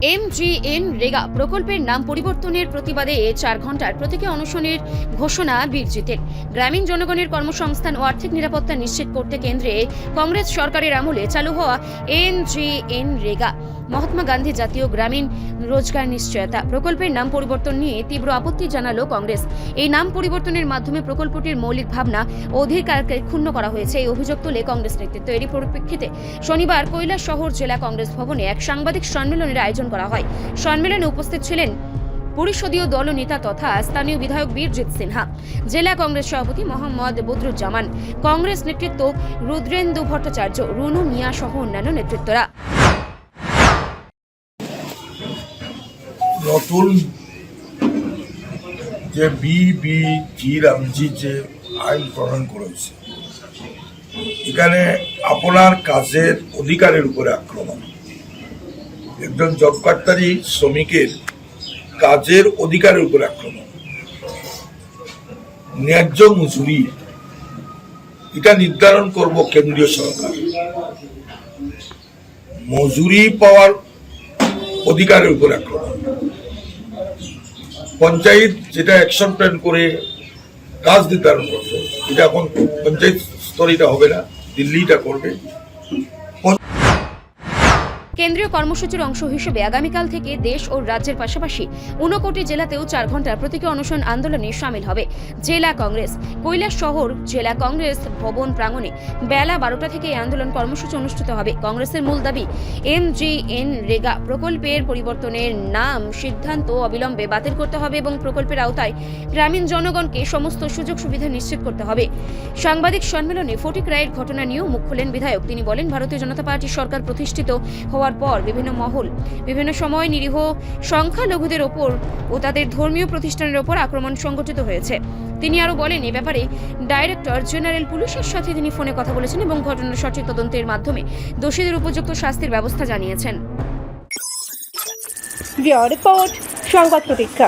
MGN রেগা প্রকল্পের নাম পরিবর্তনের প্রতিবাদে 4 ঘণ্টার প্রতীকী অনশনের ঘোষণা বীরজিতের। গ্রামীণ জনগণের কর্মসংস্থান ও আর্থিক নিরাপত্তা নিশ্চিত করতে কেন্দ্রে কংগ্রেস সরকারের আমলে চালু হওয়া এমজিএন রেগা মহাত্মা গান্ধী জাতীয় গ্রামীণ রোজগার নিশ্চয়তা প্রকল্পের নাম পরিবর্তন নিয়ে তীব্র আপত্তি জানালো কংগ্রেস। এই নাম পরিবর্তনের মাধ্যমে প্রকল্পটির মৌলিক ভাবনা ও অধিকারকে ক্ষুণ্ণ করা হয়েছে, এই অভিযোগ তুলে কংগ্রেস নেতৃত্ব। এরই পরিপ্রেক্ষিতে শনিবার কৈলাসহর জেলা কংগ্রেস ভবনে এক সাংবাদিক সম্মেলনের আয়োজন করা হয়। সম্মেলনে উপস্থিত ছিলেন পরিষদীয় দলনেতা তথা স্থানীয় বিধায়ক বীরজিৎ সিনহা, জেলা কংগ্রেস সভাপতি মোহাম্মদ বদরুজ্জামান, কংগ্রেস নেতৃত্ব রুদ্রেন্দু ভট্টাচার্য, রুনু মিয়া সহ অন্যান্য নেতৃত্বরা। নতুন যে বিবিজিরামজি যে আইন প্রণয়ন করেছে, এখানে আপনার কাজের অধিকারের উপরে আক্রমণ, একজন জবকার্তারি শ্রমিকের কাজের অধিকারের উপরে আক্রমণ, ন্যায্য মজুরি এটা নির্ধারণ করব কেন্দ্রীয় সরকার, মজুরি পাওয়ার অধিকারের উপরে আক্রমণ, পঞ্চায়েত যেটা অ্যাকশন প্ল্যান করে কাজ নির্ধারণ করতো, এটা এখন পঞ্চায়েত স্তরে এটা হবে না, দিল্লি এটা করবে। কেন্দ্রীয় কর্মসূচির অংশ হিসেবে আগামীকাল থেকে দেশ ও রাজ্যের পাশাপাশি 59 জেলাতেও 4 ঘণ্টার প্রতীকী অনশন আন্দোলনে সামিল হবে জেলা কংগ্রেস। কৈলাসহর জেলা কংগ্রেস ভবন প্রাঙ্গণে বেলা 12টা থেকে এই আন্দোলন কর্মসূচি অনুষ্ঠিত হবে। কংগ্রেসের মূল দাবি, এমজিএন রেগা প্রকল্পের পরিবর্তনের নাম সিদ্ধান্ত অবিলম্বে বাতিল করতে হবে এবং প্রকল্পের আওতায় গ্রামীণ জনগণকে সমস্ত সুযোগ সুবিধা নিশ্চিত করতে হবে। সাংবাদিক সম্মেলনে ফটিক রায়ের ঘটনা নিয়েও মুখ খোলেন বিধায়ক। তিনি বলেন, ভারতীয় জনতা পার্টির সরকার প্রতিষ্ঠিত হওয়ার পর বিভিন্ন মহল বিভিন্ন সময় নিরীহ সংখ্যালঘুদের ওপর ও তাদের ধর্মীয় প্রতিষ্ঠানের ওপর আক্রমণ সংঘটিত হয়েছে। তিনি আরো বলেন, এ ব্যাপারে ডাইরেক্টর জেনারেল পুলিশের সাথে তিনি ফোনে কথা বলেছেন এবং ঘটনার সঠিক তদন্তের মাধ্যমে দোষীদের উপযুক্ত শাস্তির ব্যবস্থা জানিয়েছেন। রিপোর্ট সংবাদ প্রতীক্ষা।